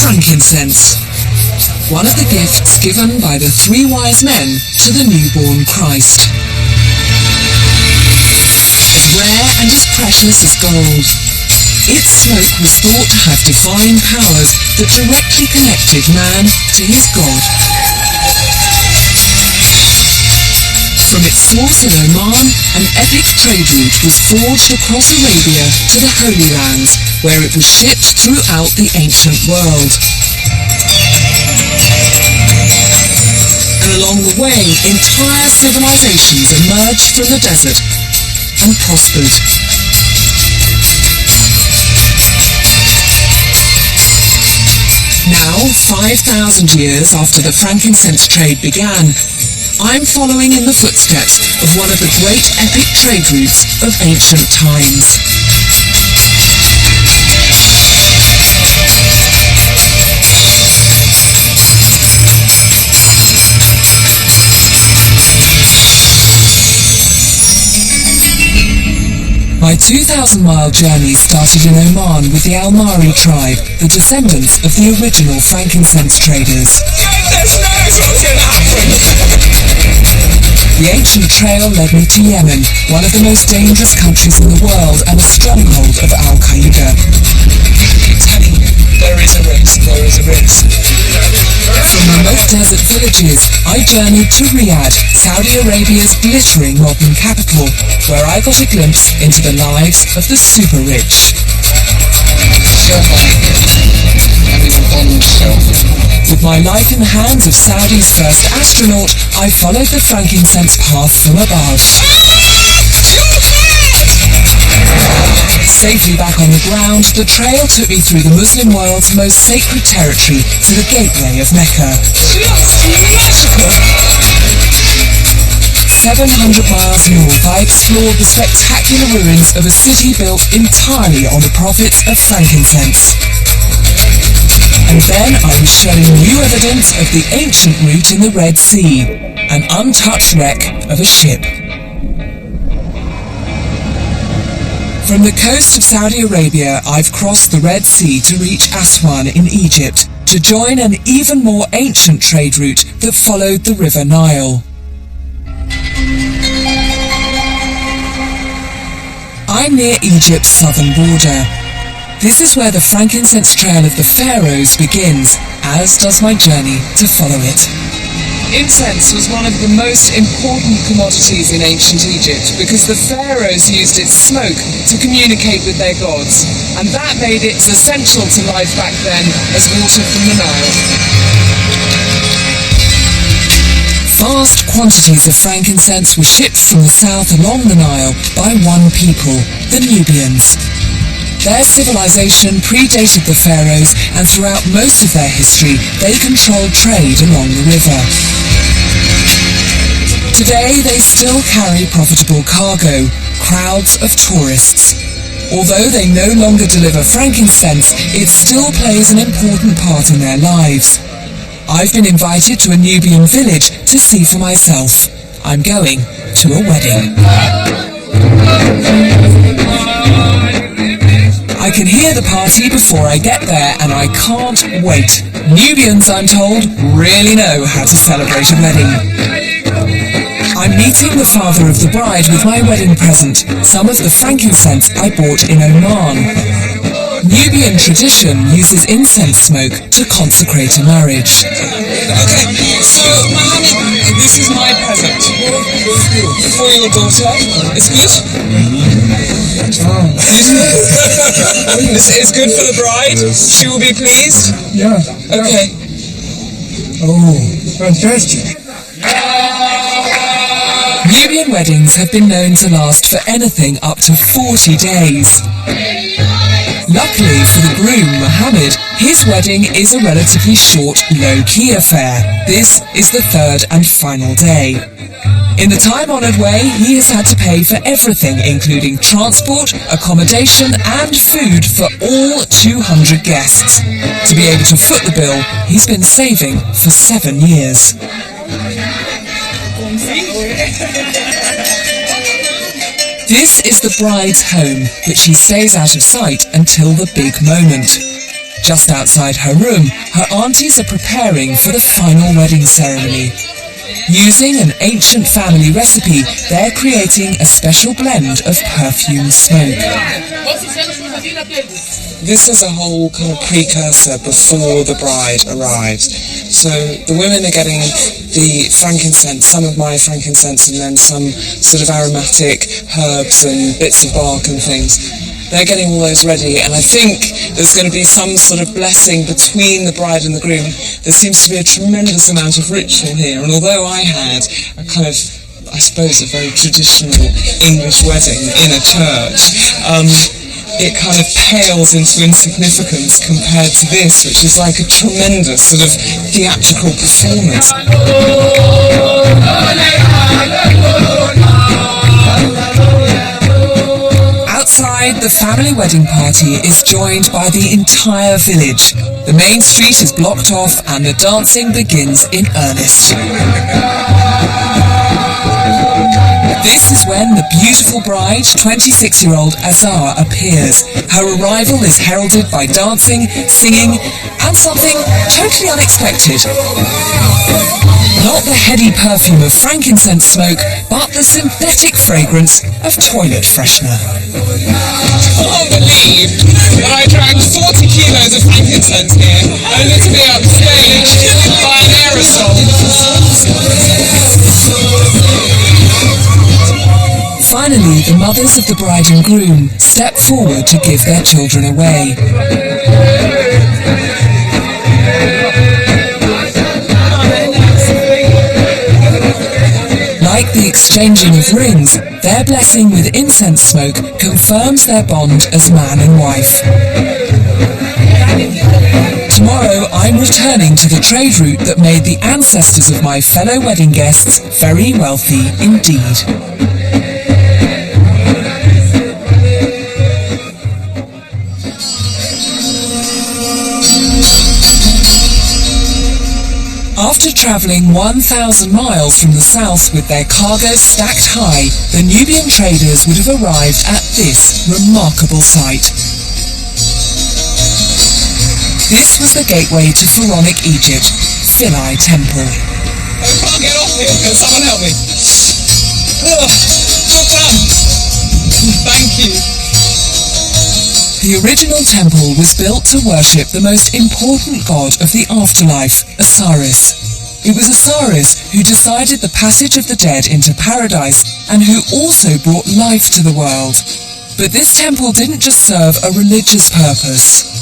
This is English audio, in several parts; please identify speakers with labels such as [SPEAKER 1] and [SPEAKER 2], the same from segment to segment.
[SPEAKER 1] Frankincense, one of the gifts given by the three wise men to the newborn Christ. As rare and as precious as gold, its smoke was thought to have divine powers that directly connected man to his God. From its source in Oman, an epic trade route was forged across Arabia to the Holy Lands, where it was shipped throughout the ancient world. And along the way, entire civilizations emerged from the desert and prospered. Now, 5,000 years after the frankincense trade began, I'm following in the footsteps of one of the great epic trade routes of ancient times. My 2,000-mile journey started in Oman with the Al-Mari tribe, the descendants of the original frankincense traders.
[SPEAKER 2] Goodness knows what's going to happen!
[SPEAKER 1] The ancient trail led me to Yemen, one of the most dangerous countries in the world and a stronghold of Al-Qaeda.
[SPEAKER 2] I'm telling you, there is a risk.
[SPEAKER 1] From remote desert villages, I journeyed to Riyadh, Saudi Arabia's glittering modern capital, where I got a glimpse into the lives of the super rich. With my life in the hands of Saudi's first astronaut, I followed the frankincense path from above. Safely back on the ground, the trail took me through the Muslim world's most sacred territory to the gateway of Mecca.
[SPEAKER 2] Just magical!
[SPEAKER 1] 700 miles north, I explored the spectacular ruins of a city built entirely on the profits of frankincense. And then I was shown new evidence of the ancient route in the Red Sea, an untouched wreck of a ship. From the coast of Saudi Arabia, I've crossed the Red Sea to reach Aswan in Egypt, to join an even more ancient trade route that followed the River Nile. I'm near Egypt's southern border. This is where the frankincense trail of the pharaohs begins, as does my journey to follow it. Incense was one of the most important commodities in ancient Egypt because the pharaohs used its smoke to communicate with their gods, and that made it as essential to life back then as water from the Nile. Vast quantities of frankincense were shipped from the south along the Nile by one people, the Nubians. Their civilization predated the pharaohs, and throughout most of their history, they controlled trade along the river. Today, they still carry profitable cargo, crowds of tourists. Although they no longer deliver frankincense, it still plays an important part in their lives. I've been invited to a Nubian village to see for myself. I'm going to a wedding. I can hear the party before I get there, and I can't wait. Nubians, I'm told, really know how to celebrate a wedding. I'm meeting the father of the bride with my wedding present, some of the frankincense I bought in Oman. Nubian tradition uses incense smoke to consecrate a marriage.
[SPEAKER 2] Okay, so Mohammed, this is my present for your daughter. It's good? It's good for the bride? She will be pleased?
[SPEAKER 3] Yeah.
[SPEAKER 2] Okay.
[SPEAKER 3] Oh, fantastic.
[SPEAKER 1] Nubian weddings have been known to last for anything up to 40 days. Luckily for the groom, Mohammed, his wedding is a relatively short, low-key affair. This is the third and final day. In the time-honoured way, he has had to pay for everything, including transport, accommodation and food for all 200 guests. To be able to foot the bill, he's been saving for 7 years. This is the bride's home, but she stays out of sight until the big moment. Just outside her room, her aunties are preparing for the final wedding ceremony. Using an ancient family recipe, they're creating a special blend of perfume smoke.
[SPEAKER 2] This is a whole kind of precursor before the bride arrives. So the women are getting the frankincense, some of my frankincense, and then some sort of aromatic herbs and bits of bark and things. They're getting all those ready, and I think there's going to be some sort of blessing between the bride and the groom. There seems to be a tremendous amount of ritual here, and although I had a kind of, I suppose, a very traditional English wedding in a church, it kind of pales into insignificance compared to this, which is like a tremendous sort of theatrical performance.
[SPEAKER 1] Outside, the family wedding party is joined by the entire village. The main street is blocked off and the dancing begins in earnest. This is when the beautiful bride, 26-year-old Azar, appears. Her arrival is heralded by dancing, singing, and something totally unexpected. Not the heady perfume of frankincense smoke, but the synthetic fragrance of toilet freshener.
[SPEAKER 2] I can't believe that I dragged 40 kilos of frankincense here, only to be upstaged by an aerosol.
[SPEAKER 1] Finally, the mothers of the bride and groom step forward to give their children away. Like the exchanging of rings, their blessing with incense smoke confirms their bond as man and wife. Tomorrow, I'm returning to the trade route that made the ancestors of my fellow wedding guests very wealthy indeed. After travelling 1,000 miles from the south with their cargo stacked high, the Nubian traders would have arrived at this remarkable site. This was the gateway to Pharaonic Egypt, Philae Temple.
[SPEAKER 2] I can't get off here. Can someone help me? Ugh, job done. Thank you.
[SPEAKER 1] The original temple was built to worship the most important god of the afterlife, Osiris. It was Osiris who decided the passage of the dead into paradise and who also brought life to the world. But this temple didn't just serve a religious purpose.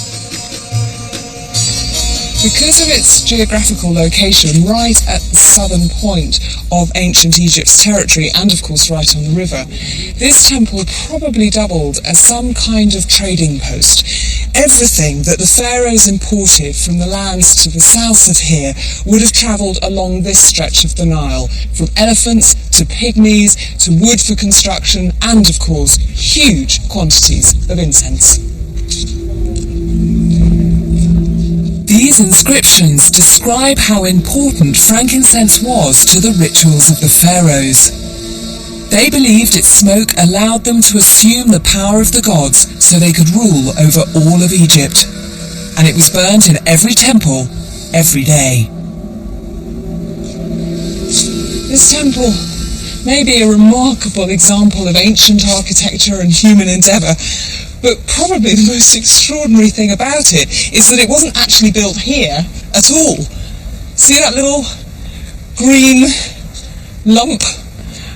[SPEAKER 2] Because of its geographical location right at the southern point of ancient Egypt's territory and of course right on the river, this temple probably doubled as some kind of trading post. Everything that the pharaohs imported from the lands to the south of here would have travelled along this stretch of the Nile, from elephants to pygmies to wood for construction and of course huge quantities of incense.
[SPEAKER 1] These inscriptions describe how important frankincense was to the rituals of the pharaohs. They believed its smoke allowed them to assume the power of the gods so they could rule over all of Egypt. And it was burnt in every temple, every day.
[SPEAKER 2] This temple may be a remarkable example of ancient architecture and human endeavour, but probably the most extraordinary thing about it is that it wasn't actually built here at all. See that little green lump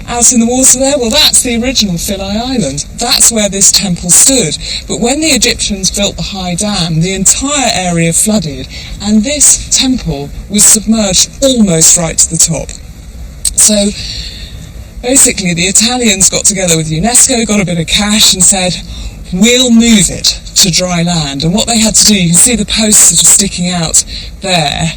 [SPEAKER 2] out in the water there? Well, that's the original Philae Island. That's where this temple stood. But when the Egyptians built the high dam, the entire area flooded, and this temple was submerged almost right to the top. So basically the Italians got together with UNESCO, got a bit of cash and said, we'll move it to dry land. And what they had to do, you can see the posts that are sticking out there.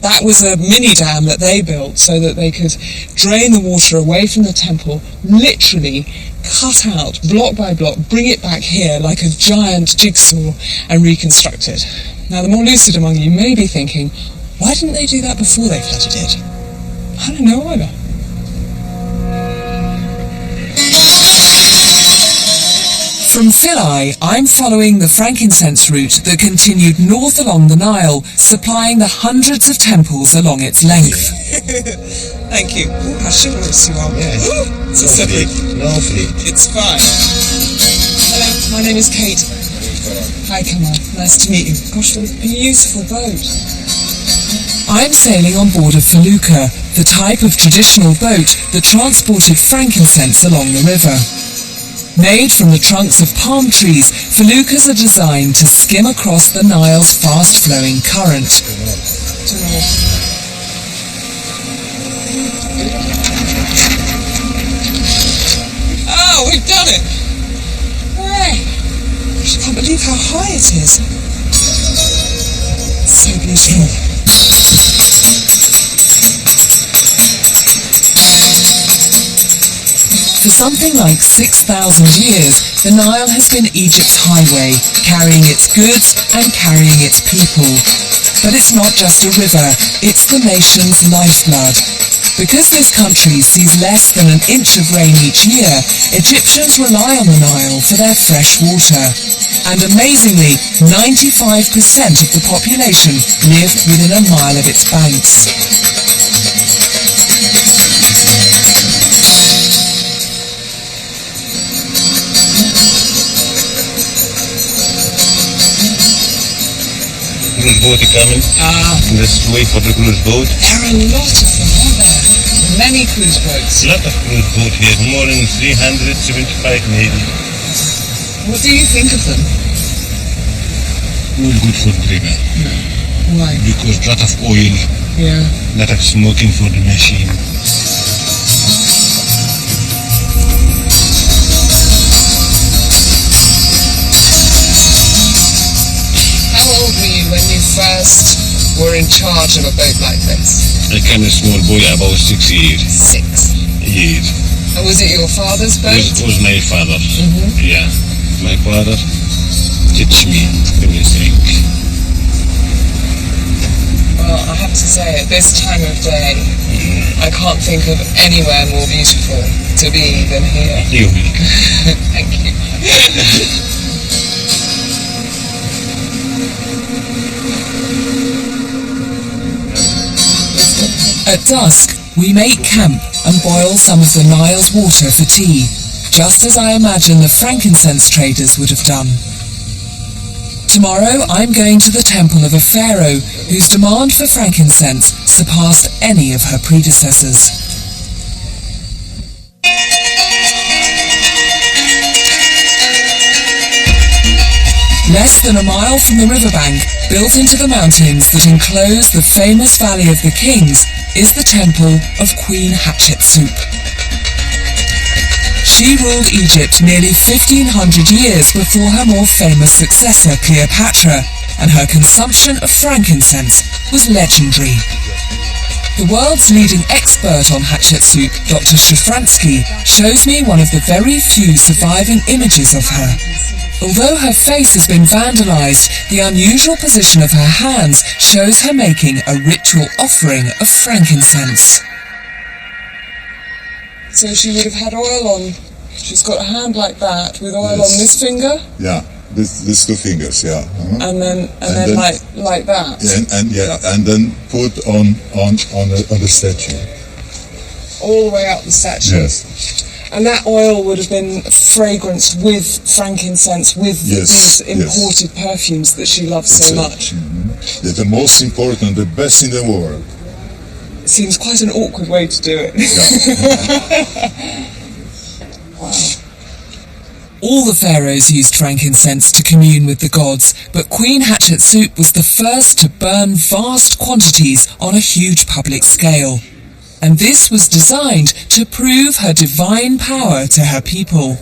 [SPEAKER 2] That was a mini dam that they built so that they could drain the water away from the temple, literally cut out block by block, bring it back here like a giant jigsaw and reconstruct it. Now the more lucid among you may be thinking, why didn't they do that before they flooded it? I don't know either.
[SPEAKER 1] From Philae, I'm following the frankincense route that continued north along the Nile, supplying the hundreds of temples along its length.
[SPEAKER 2] Thank you. Ooh, how chivalrous you are.
[SPEAKER 4] Yes.
[SPEAKER 2] Ooh, it's a slippery.
[SPEAKER 4] Lovely.
[SPEAKER 2] It's fine. Hello, my name is Kate. Hi, Kamal. Nice to meet you. Gosh, what a beautiful boat.
[SPEAKER 1] I'm sailing on board a felucca, the type of traditional boat that transported frankincense along the river. Made from the trunks of palm trees, feluccas are designed to skim across the Nile's fast-flowing current.
[SPEAKER 2] Oh, we've done it! Hooray! I can't believe how high it is. So beautiful.
[SPEAKER 1] For something like 6,000 years, the Nile has been Egypt's highway, carrying its goods and carrying its people. But it's not just a river, it's the nation's lifeblood. Because this country sees less than an inch of rain each year, Egyptians rely on the Nile for their fresh water. And amazingly, 95% of the population live within a mile of its banks.
[SPEAKER 4] Cruise boat coming. Let's wait for the cruise boat.
[SPEAKER 2] There are a lot of them, aren't there? Many cruise boats.
[SPEAKER 4] A lot of cruise boat here, more than 375 maybe.
[SPEAKER 2] What do you think of them?
[SPEAKER 4] All good for drinking.
[SPEAKER 2] Why?
[SPEAKER 4] Because lot of oil,
[SPEAKER 2] Yeah.
[SPEAKER 4] lot of smoking for the machine.
[SPEAKER 2] How old were you when you first were in charge of a boat like this?
[SPEAKER 4] I kind of small boy, about 6 years.
[SPEAKER 2] 6.
[SPEAKER 4] Years.
[SPEAKER 2] And was it your father's boat?
[SPEAKER 4] It was my father. Yeah. My father teach me everything.
[SPEAKER 2] Well, I have to say, at this time of day, I can't think of anywhere more beautiful to be than here.
[SPEAKER 4] You will.
[SPEAKER 2] Thank you.
[SPEAKER 1] At dusk, we make camp and boil some of the Nile's water for tea, just as I imagine the frankincense traders would have done. Tomorrow, I'm going to the temple of a pharaoh whose demand for frankincense surpassed any of her predecessors. Less than a mile from the riverbank, built into the mountains that enclose the famous Valley of the Kings, is the temple of Queen Hatshepsut. She ruled Egypt nearly 1,500 years before her more famous successor, Cleopatra, and her consumption of frankincense was legendary. The world's leading expert on Hatshepsut, Dr. Shafransky, shows me one of the very few surviving images of her. Although her face has been vandalized, the unusual position of her hands shows her making a ritual offering of frankincense.
[SPEAKER 2] So she would have had oil on. She's got a hand like that with oil on this finger.
[SPEAKER 5] Yeah, these 2 fingers. Yeah,
[SPEAKER 2] and then like that.
[SPEAKER 5] Yeah, and then put on the statue.
[SPEAKER 2] All the way up the statue.
[SPEAKER 5] Yes.
[SPEAKER 2] And that oil would have been fragranced with frankincense, with these imported perfumes that she loves so much.
[SPEAKER 5] They're the most important, the best in the world.
[SPEAKER 2] It seems quite an awkward way to do it.
[SPEAKER 5] Yeah.
[SPEAKER 2] Wow.
[SPEAKER 1] All the pharaohs used frankincense to commune with the gods, but Queen Hatshepsut was the first to burn vast quantities on a huge public scale. And this was designed to prove her divine power to her people.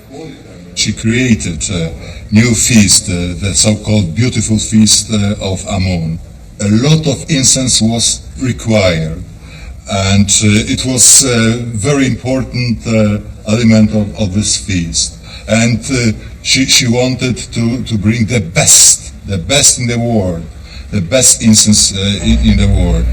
[SPEAKER 5] She created a new feast, the so-called beautiful feast of Ammon. A lot of incense was required, and it was a very important element of this feast. And she wanted to bring the best in the world, the best incense in the world.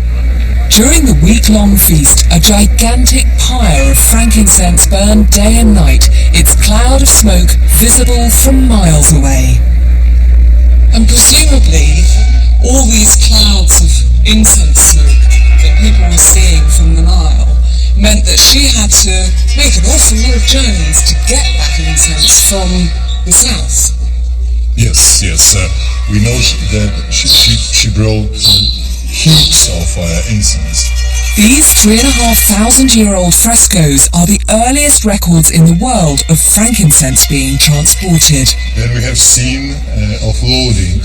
[SPEAKER 1] During the week-long feast, a gigantic pyre of frankincense burned day and night, its cloud of smoke visible from miles away.
[SPEAKER 2] And presumably, all these clouds of incense smoke that people were seeing from the Nile meant that she had to make an awful lot of journeys to get that incense from the south.
[SPEAKER 5] Yes. We know that she brought heaps of incense.
[SPEAKER 1] These 3,500-year-old frescoes are the earliest records in the world of frankincense being transported.
[SPEAKER 5] Then we have seen of loading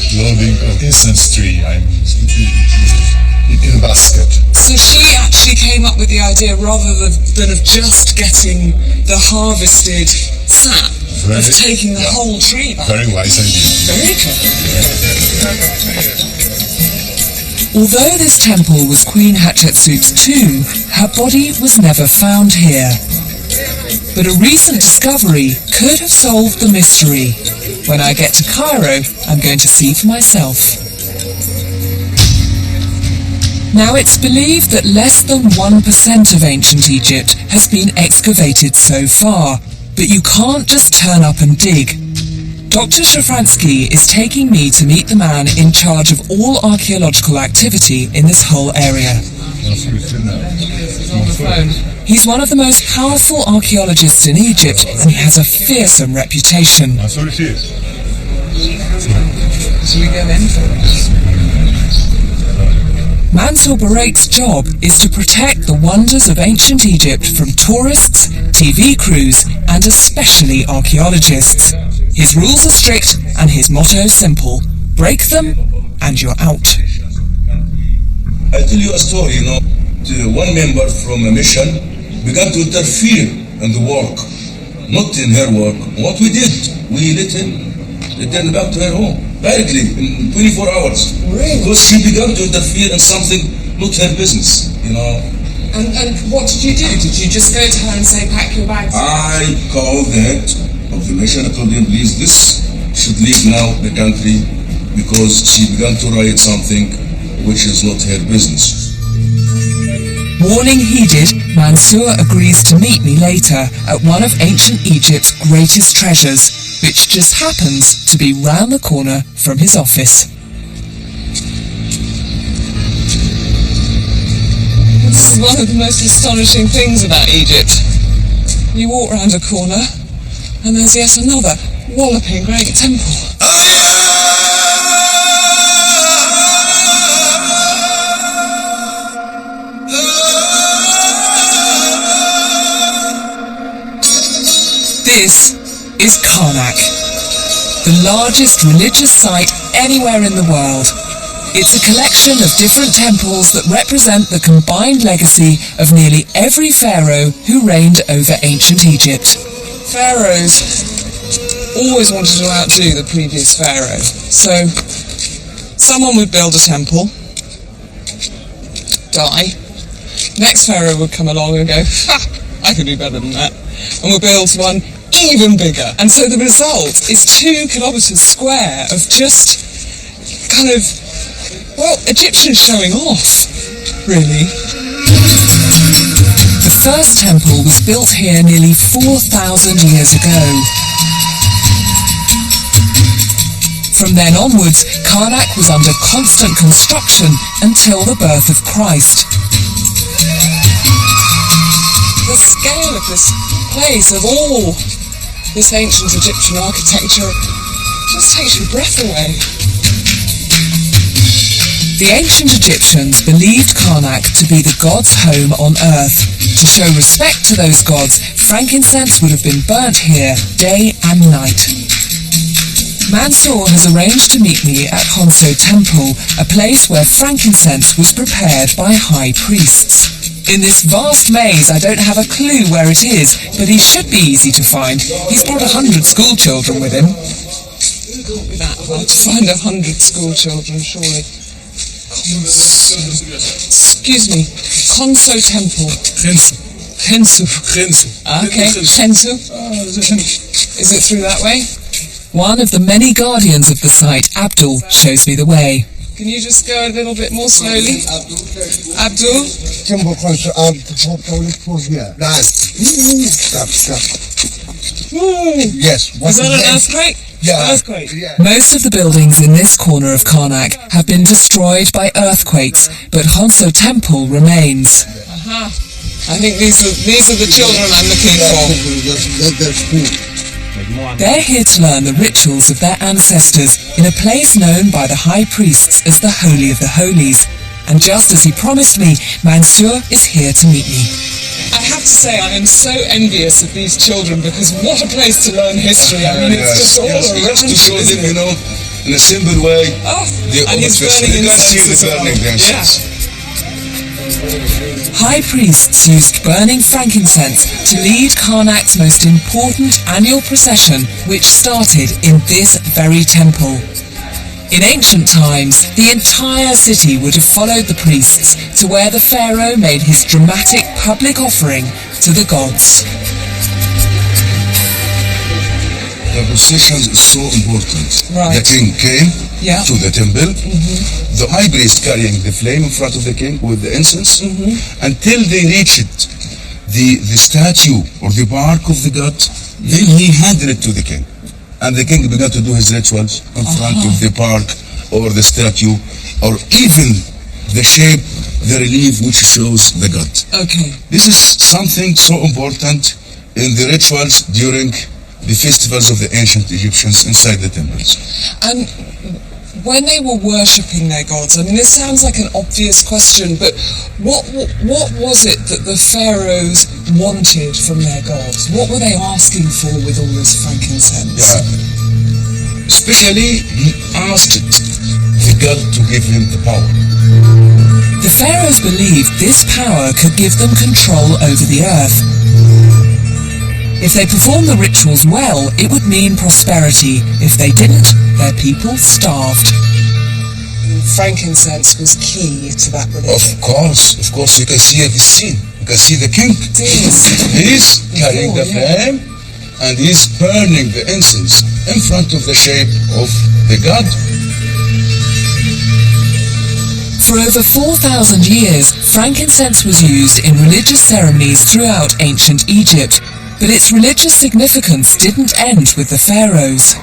[SPEAKER 5] of incense tree, in a basket.
[SPEAKER 2] So she actually came up with the idea, rather than of just getting the harvested sap, of taking the whole tree back.
[SPEAKER 5] Very wise idea.
[SPEAKER 2] Very clever.
[SPEAKER 1] Although this temple was Queen Hatshepsut's tomb, her body was never found here. But a recent discovery could have solved the mystery. When I get to Cairo, I'm going to see for myself. Now, it's believed that less than 1% of ancient Egypt has been excavated so far, but you can't just turn up and dig. Dr. Shafransky is taking me to meet the man in charge of all archaeological activity in this whole area. He's one of the most powerful archaeologists in Egypt, and he has a fearsome reputation.
[SPEAKER 2] Shall we go in?
[SPEAKER 1] Mansour Barak's job is to protect the wonders of ancient Egypt from tourists, TV crews, and especially archaeologists. His rules are strict and his motto simple: break them and you're out.
[SPEAKER 6] I'll tell you a story, one member from a mission began to interfere in the work, not in her work. What we did, we let him return back to her home, directly, in 24 hours.
[SPEAKER 2] Really?
[SPEAKER 6] Because she began to interfere in something not her business,
[SPEAKER 2] And what did you do? Did you just go to her and say, pack your bags?
[SPEAKER 6] I called that of the mission. I told him, please, this should leave now the country, because she began to write something which is not her business.
[SPEAKER 1] Warning heeded, Mansour agrees to meet me later at one of ancient Egypt's greatest treasures, which just happens to be round the corner from his office.
[SPEAKER 2] This is one of the most astonishing things about Egypt. You walk round a corner, and there's yet another walloping great temple.
[SPEAKER 1] This is Karnak, the largest religious site anywhere in the world. It's a collection of different temples that represent the combined legacy of nearly every pharaoh who reigned over ancient Egypt.
[SPEAKER 2] Pharaohs always wanted to outdo the previous pharaoh. So, someone would build a temple, die. Next pharaoh would come along and go, ha, I can do better than that. And we'll build one even bigger. And so the result is 2 kilometres square of just kind of, Egyptians showing off, really.
[SPEAKER 1] The first temple was built here nearly 4,000 years ago. From then onwards, Karnak was under constant construction until the birth of Christ.
[SPEAKER 2] The scale of this place, of all this ancient Egyptian architecture, just takes your breath away.
[SPEAKER 1] The ancient Egyptians believed Karnak to be the god's home on earth. To show respect to those gods, frankincense would have been burnt here day and night. Mansour has arranged to meet me at Honso Temple, a place where frankincense was prepared by high priests. In this vast maze, I don't have a clue where it is, but he should be easy to find. He's brought 100 school children with him.
[SPEAKER 2] It can't be that hard to find 100 school children, surely. Excuse me, Honso Temple. Khensu. Okay, Khensu. Is it through that way?
[SPEAKER 1] One of the many guardians of the site, Abdul, shows me the way.
[SPEAKER 2] Can you just go a little bit more slowly? Abdul?
[SPEAKER 3] Yes.
[SPEAKER 2] Was that an earthquake?
[SPEAKER 3] Yeah.
[SPEAKER 2] Earthquake.
[SPEAKER 3] Yeah.
[SPEAKER 1] Most of the buildings in this corner of Karnak have been destroyed by earthquakes, but Honso Temple remains.
[SPEAKER 2] Aha. I think these are the children I'm looking for.
[SPEAKER 3] That's cool.
[SPEAKER 1] They're here to learn the rituals of their ancestors in a place known by the high priests as the Holy of the Holies. And just as he promised me, Mansour is here to meet me.
[SPEAKER 2] I have to say I am so envious of these children because what a place to learn history. I mean, it's just all around.
[SPEAKER 6] Just to show
[SPEAKER 2] isn't
[SPEAKER 6] them,
[SPEAKER 2] it?
[SPEAKER 6] in a simple way,
[SPEAKER 2] Oh,
[SPEAKER 6] the
[SPEAKER 2] and he's burning
[SPEAKER 6] you can see
[SPEAKER 2] incense
[SPEAKER 6] the
[SPEAKER 2] as well.
[SPEAKER 6] burning the incense.
[SPEAKER 1] High priests used burning frankincense to lead Karnak's most important annual procession, which started in this very temple. In ancient times, the entire city would have followed the priests to where the pharaoh made his dramatic public offering to the gods.
[SPEAKER 6] The procession is so important.
[SPEAKER 2] Right.
[SPEAKER 6] The king came
[SPEAKER 2] Yeah.
[SPEAKER 6] to the temple, the high priest carrying the flame in front of the king with the incense, until they reached the statue or the bark of the god, then he handed it to the king. And the king began to do his rituals in front of the park or the statue or even the shape, the relief which shows the god.
[SPEAKER 2] Okay.
[SPEAKER 6] This is something so important in the rituals during the festivals of the ancient Egyptians inside the temples.
[SPEAKER 2] And when they were worshipping their gods, I mean, this sounds like an obvious question, but what was it that the pharaohs wanted from their gods? What were they asking for with all this frankincense?
[SPEAKER 6] Especially, he asked the god to give him the power.
[SPEAKER 1] The pharaohs believed this power could give them control over the earth. If they performed the rituals well, it would mean prosperity. If they didn't, their people starved.
[SPEAKER 2] Frankincense was key to that religion.
[SPEAKER 6] Of course, you can see the scene. You can see the king.
[SPEAKER 2] It is.
[SPEAKER 6] He's carrying the flame and he's burning the incense in front of the shape of the god.
[SPEAKER 1] For over 4,000 years, frankincense was used in religious ceremonies throughout ancient Egypt. But its religious significance didn't end with the pharaohs.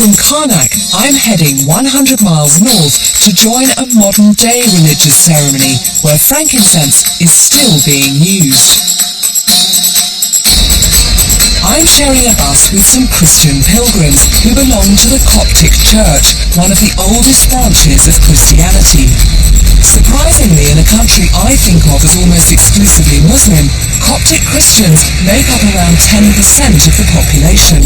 [SPEAKER 1] From Karnak, I'm heading 100 miles north to join a modern-day religious ceremony where frankincense is still being used. I'm sharing a bus with some Christian pilgrims who belong to the Coptic Church, one of the oldest branches of Christianity. Surprisingly, in a country I think of as almost exclusively Muslim, Coptic Christians make up around 10% of the population.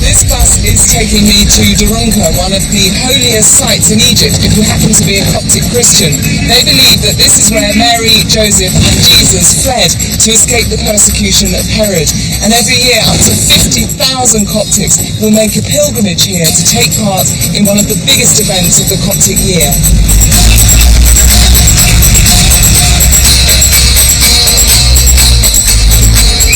[SPEAKER 2] This bus is taking me to Durunka, one of the holiest sites in Egypt if you happen to be a Coptic Christian. They believe that this is where Mary, Joseph and Jesus fled to escape the persecution of Herod. And every year up to 50,000 Coptics will make a pilgrimage here to take part in one of the biggest events of the Coptic year.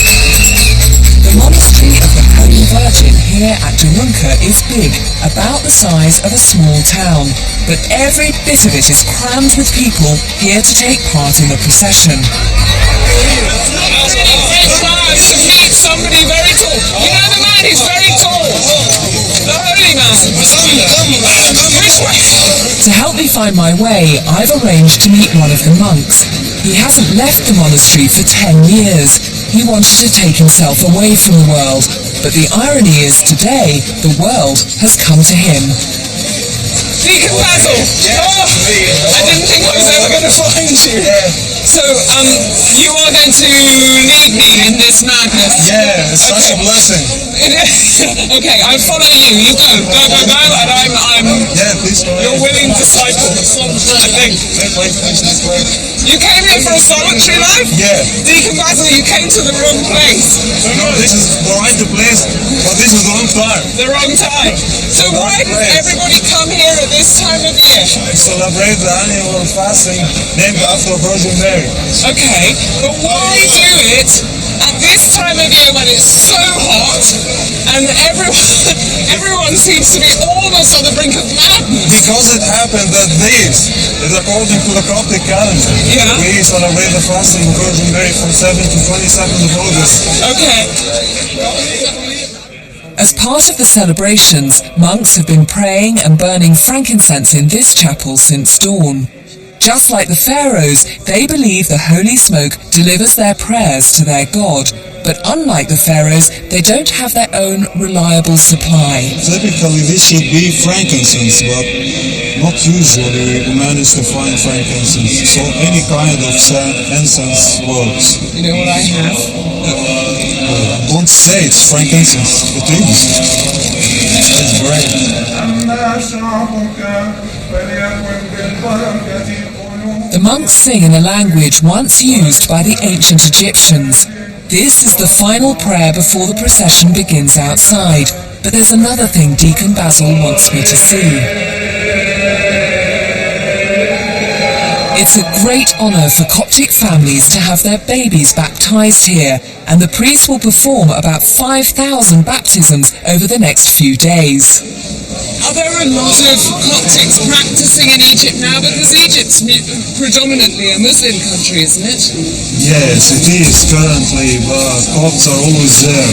[SPEAKER 1] The monastery of the Holy Virgin here at Durunka is big, about the size of a small town, but every bit of it is crammed with people here to take part in the procession.
[SPEAKER 2] It's nice to meet somebody very tall. You know the man who's very tall? The holy man. Which way?
[SPEAKER 1] To help me find my way, I've arranged to meet one of the monks. He hasn't left the monastery for 10 years. He wanted to take himself away from the world, but the irony is today, the world has come to him.
[SPEAKER 2] Deacon Basil! Oh, I didn't think I was ever going to find you. So, you are going to lead me in this madness.
[SPEAKER 6] Yeah, it's such a blessing.
[SPEAKER 2] Okay, I follow you. You go, and I'm
[SPEAKER 6] Please go
[SPEAKER 2] your willing disciple, I think. You came here for a solitary life?
[SPEAKER 6] Yeah.
[SPEAKER 2] Deacon Basil, you came to the wrong place.
[SPEAKER 6] No, this is the right place, but this is the wrong time.
[SPEAKER 2] The wrong time. So why does everybody come here at this time of year?
[SPEAKER 6] Celebrate the annual fasting named after Virgin Mary.
[SPEAKER 2] Okay, but why do it at this time of year when it's so hot and everyone seems to be almost on the brink of madness.
[SPEAKER 7] Because it happened that this is according to the Coptic calendar.
[SPEAKER 2] Yeah.
[SPEAKER 7] We celebrate the fasting of Virgin Mary from 7th to 22nd of August.
[SPEAKER 2] Okay.
[SPEAKER 1] As part of the celebrations, monks have been praying and burning frankincense in this chapel since dawn. Just like the pharaohs, they believe the holy smoke delivers their prayers to their god. But unlike the pharaohs, they don't have their own reliable supply.
[SPEAKER 7] Typically this should be frankincense, but not usually we manage to find frankincense. So any kind of incense works.
[SPEAKER 2] You know what I have?
[SPEAKER 7] Don't say it's frankincense. It is. It's great.
[SPEAKER 1] The monks sing in a language once used by the ancient Egyptians. This is the final prayer before the procession begins outside. But there's another thing Deacon Basil wants me to see. It's a great honour for Coptic families to have their babies baptised here, and the priest will perform about 5,000 baptisms over the next few days.
[SPEAKER 2] Are there a lot of Coptics practicing in Egypt now? Because Egypt's predominantly a Muslim country, isn't it?
[SPEAKER 7] Yes, it is currently, but Copts are always there.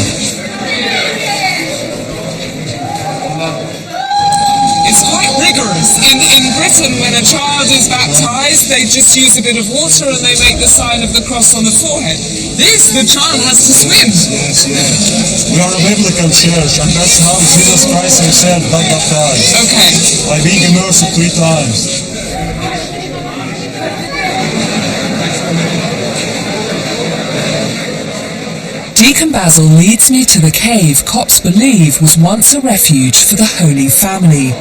[SPEAKER 2] It's quite rigorous. In Britain, when a child is baptised, they just use a bit of water and they make the sign of the cross on the forehead. This, the child has to swim.
[SPEAKER 7] Yes, yes. We are a biblical church, and that's how Jesus Christ himself got baptized.
[SPEAKER 2] Okay.
[SPEAKER 7] By being immersed 3 times.
[SPEAKER 1] Deacon Basil leads me to the cave Copts believe was once a refuge for the Holy Family.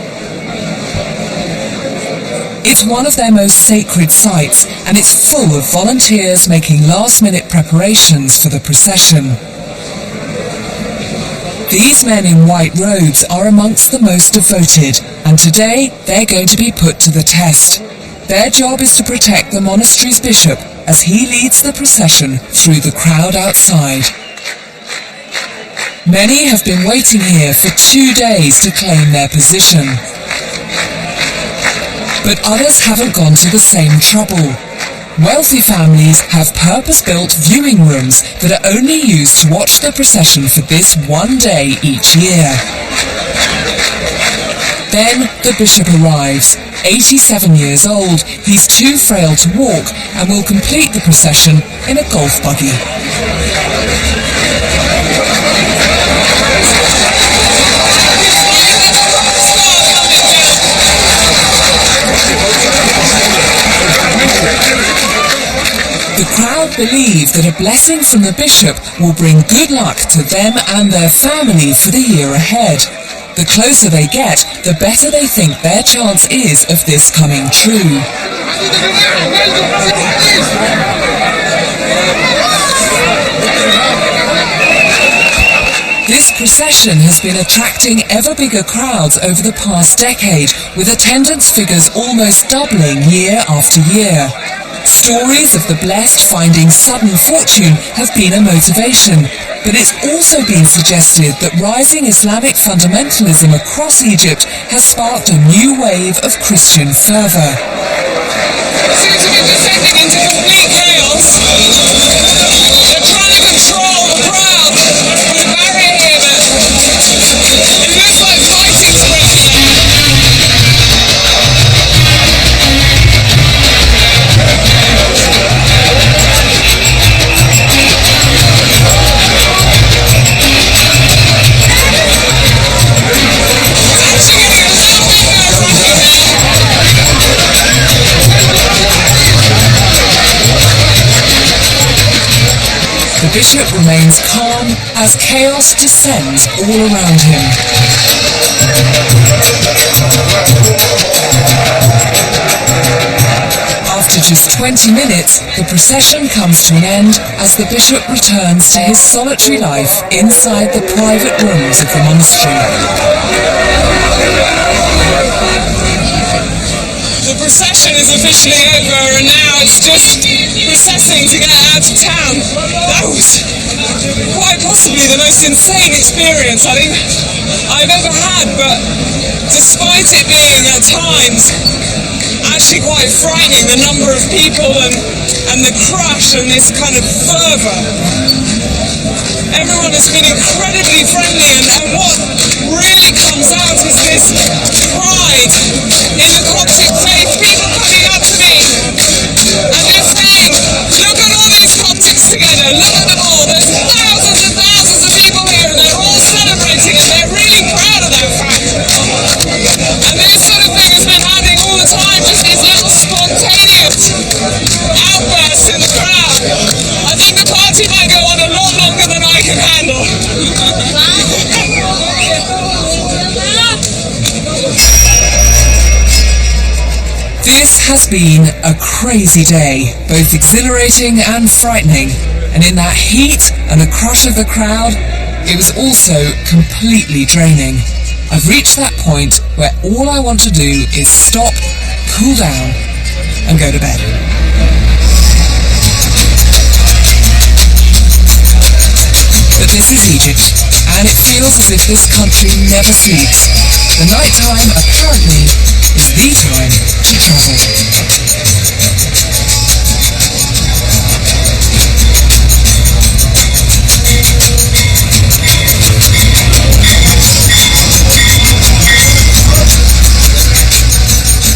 [SPEAKER 1] It's one of their most sacred sites, and it's full of volunteers making last-minute preparations for the procession. These men in white robes are amongst the most devoted, and today they're going to be put to the test. Their job is to protect the monastery's bishop as he leads the procession through the crowd outside. Many have been waiting here for 2 days to claim their position. But others haven't gone to the same trouble. Wealthy families have purpose-built viewing rooms that are only used to watch the procession for this one day each year. Then the bishop arrives. 87 years old, he's too frail to walk and will complete the procession in a golf buggy. The crowd believe that a blessing from the bishop will bring good luck to them and their family for the year ahead. The closer they get, the better they think their chance is of this coming true. This procession has been attracting ever bigger crowds over the past decade, with attendance figures almost doubling year after year. Stories of the blessed finding sudden fortune have been a motivation, but it's also been suggested that rising Islamic fundamentalism across Egypt has sparked a new wave of Christian fervour.
[SPEAKER 2] Seems to be descending into complete chaos. They're trying to control the crowd. There's a barrier here, but it looks like fighting's breaking out.
[SPEAKER 1] The bishop remains calm as chaos descends all around him. After just 20 minutes, the procession comes to an end as the bishop returns to his solitary life inside the private rooms of the monastery.
[SPEAKER 2] The procession is officially over and now it's just processing to get out of town. That was quite possibly the most insane experience I think I've ever had, but despite it being at times actually quite frightening, the number of people and the crush and this kind of fervour, everyone has been incredibly friendly, and what really comes out is this pride in the Coptic faith. People coming up to me and they're saying, look at all these Coptics together, look at them all, there's thousands and thousands of people here and they're all celebrating and they're really proud of that fact. And this sort of thing has been happening all the time, just these little spontaneous outbursts in the crowd. I think the party might go on a lot longer than I can handle.
[SPEAKER 1] This has been a crazy day, both exhilarating and frightening, and in that heat and the crush of the crowd, it was also completely draining. I've reached that point where all I want to do is stop, cool down, and go to bed. But this is Egypt, and it feels as if this country never sleeps. The night time, apparently, is the time to travel.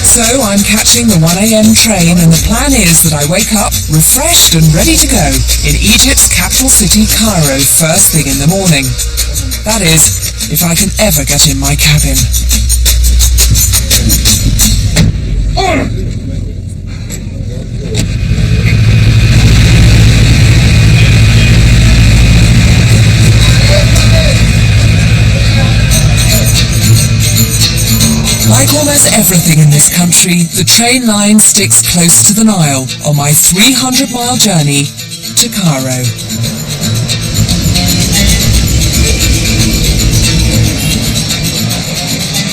[SPEAKER 1] So I'm catching the 1 a.m. train, and the plan is that I wake up refreshed and ready to go in Egypt's capital city, Cairo, first thing in the morning. That is, if I can ever get in my cabin. Like almost everything in this country, the train line sticks close to the Nile on my 300-mile journey to Cairo.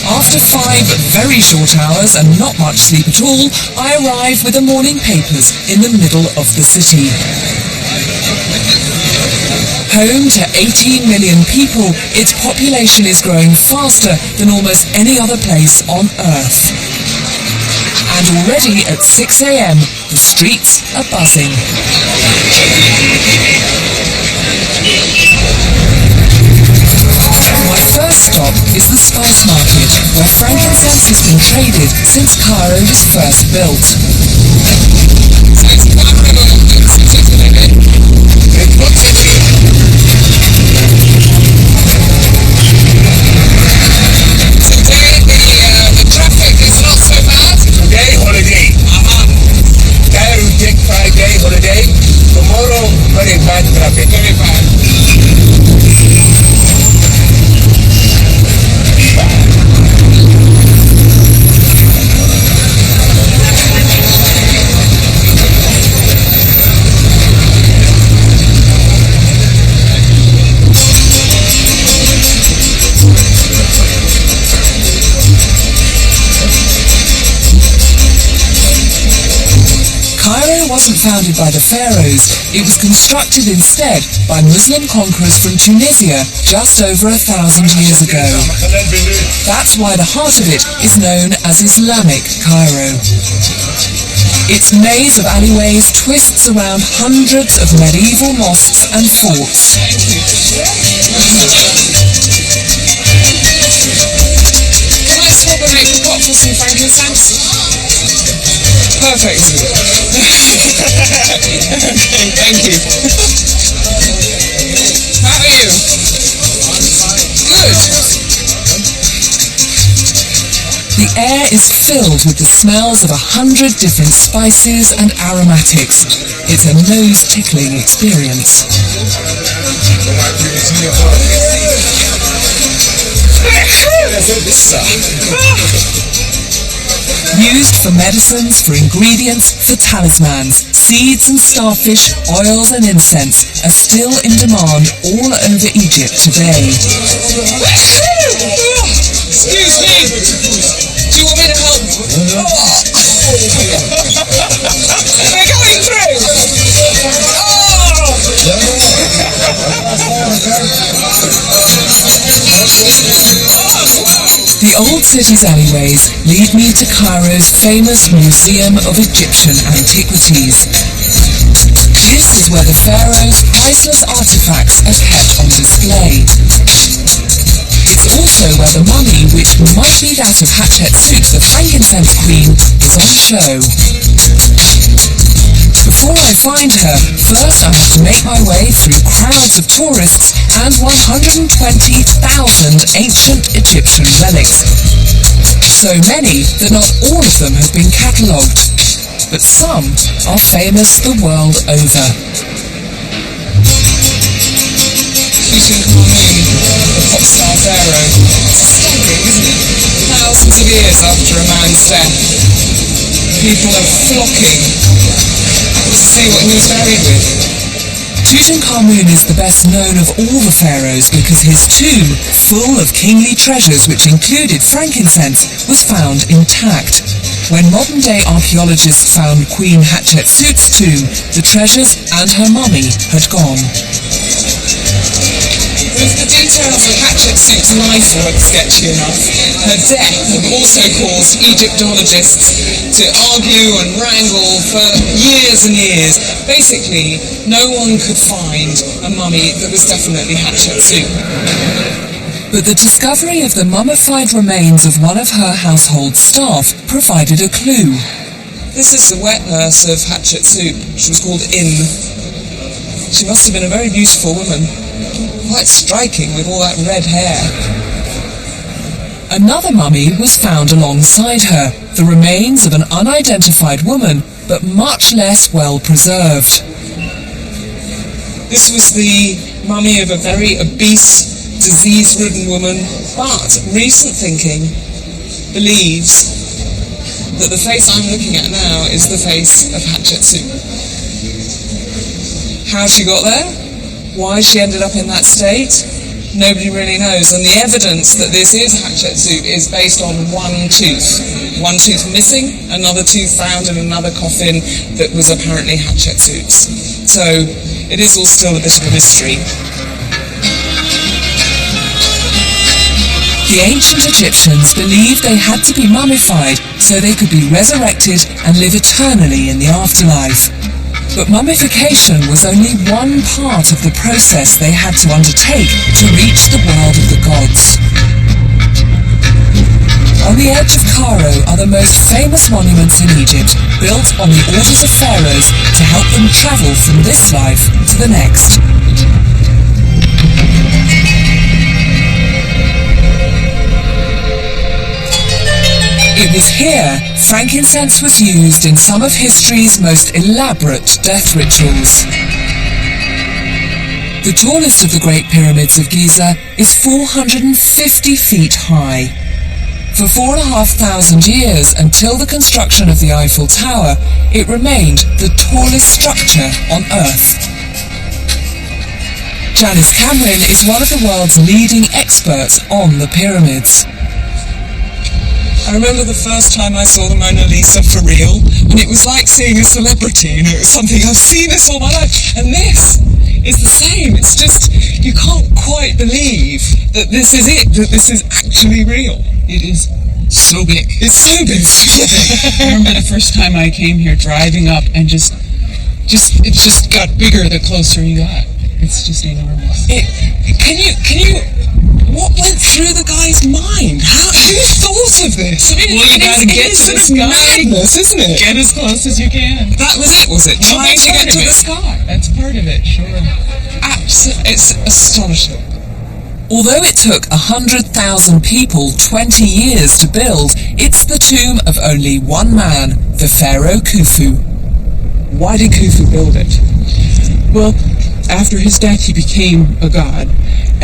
[SPEAKER 1] After 5 very short hours and not much sleep at all, I arrive with the morning papers in the middle of the city. Home to 18 million people, its population is growing faster than almost any other place on Earth. And already at 6 a.m, the streets are buzzing. My first stop is the spice market, where frankincense has been traded since Cairo was first built.
[SPEAKER 8] The traffic is not so bad. Today, holiday. Cairo take Friday holiday. Tomorrow, very bad traffic. Very bad.
[SPEAKER 1] Cairo wasn't founded by the pharaohs, it was constructed instead by Muslim conquerors from Tunisia just over 1,000 years ago. That's why the heart of it is known as Islamic Cairo. Its maze of alleyways twists around hundreds of medieval mosques and forts.
[SPEAKER 2] Can I swap a make the pot for some frankincense? Perfect. Okay, thank you. How are you? Good.
[SPEAKER 1] The air is filled with the smells of 100 different spices and aromatics. It's a nose-tickling experience. Used for medicines, for ingredients, for talismans, seeds and starfish, oils and incense are still in demand all over Egypt today.
[SPEAKER 2] Excuse me. Do you want me to help? We're going through!
[SPEAKER 1] The old city's alleyways lead me to Cairo's famous Museum of Egyptian Antiquities. This is where the pharaoh's priceless artifacts are kept on display. It's also where the mummy, which might be that of Hatshepsut, the frankincense queen, is on show. Before I find her, first I have to make my way through crowds of tourists and 120,000 ancient Egyptian relics. So many that not all of them have been catalogued, but some are famous the world over.
[SPEAKER 2] Tutankhamun, the pop star pharaoh. It's staggering, isn't it? Thousands of years after a man's death, people are flocking to see what he was buried with.
[SPEAKER 1] Tutankhamun is the best known of all the pharaohs because his tomb, full of kingly treasures which included frankincense, was found intact. When modern-day archaeologists found Queen Hatshepsut's tomb, the treasures and her mummy had gone.
[SPEAKER 2] The details of Hatshepsut's life weren't sketchy enough. Her death had also caused Egyptologists to argue and wrangle for years and years. Basically, no one could find a mummy that was definitely Hatshepsut.
[SPEAKER 1] But the discovery of the mummified remains of one of her household staff provided a clue.
[SPEAKER 2] This is the wet nurse of Hatshepsut. She was called In. She must have been a very beautiful woman. Quite striking with all that red hair.
[SPEAKER 1] Another mummy was found alongside her, the remains of an unidentified woman, but much less well preserved.
[SPEAKER 2] This was the mummy of a very obese, disease-ridden woman, but recent thinking believes that the face I'm looking at now is the face of Hatshepsut. How she got there? Why she ended up in that state? Nobody really knows, and the evidence that this is Hatshepsut is based on one tooth. One tooth missing, another tooth found in another coffin that was apparently Hatshepsut's. So it is all still a bit of a mystery.
[SPEAKER 1] The ancient Egyptians believed they had to be mummified so they could be resurrected and live eternally in the afterlife. But mummification was only one part of the process they had to undertake to reach the world of the gods. On the edge of Cairo are the most famous monuments in Egypt, built on the orders of pharaohs to help them travel from this life to the next. It was here frankincense was used in some of history's most elaborate death rituals. The tallest of the Great Pyramids of Giza is 450 feet high. For 4,500 years, until the construction of the Eiffel Tower, it remained the tallest structure on Earth. Janice Cameron is one of the world's leading experts on the pyramids.
[SPEAKER 2] I remember the first time I saw the Mona Lisa for real, and it was like seeing a celebrity, it was something I've seen this all my life, and this is the same. It's just, you can't quite believe that this is it, that this is actually real.
[SPEAKER 9] It is so big.
[SPEAKER 2] It's so big.
[SPEAKER 9] I remember the first time I came here driving up, and it just got bigger the closer you got. It's just enormous.
[SPEAKER 2] What went through the guy's mind? Who thought of this? I mean,
[SPEAKER 9] well, you gotta get to the sky.
[SPEAKER 2] Madness, isn't it?
[SPEAKER 9] Get as close as you can.
[SPEAKER 2] That was it, was it?
[SPEAKER 9] Well,
[SPEAKER 2] trying to get to the sky.
[SPEAKER 9] That's part of it, sure.
[SPEAKER 2] It's astonishing.
[SPEAKER 1] Although it took 100,000 people 20 years to build, it's the tomb of only one man, the pharaoh Khufu.
[SPEAKER 2] Why did Khufu build it?
[SPEAKER 9] Well, after his death, he became a god,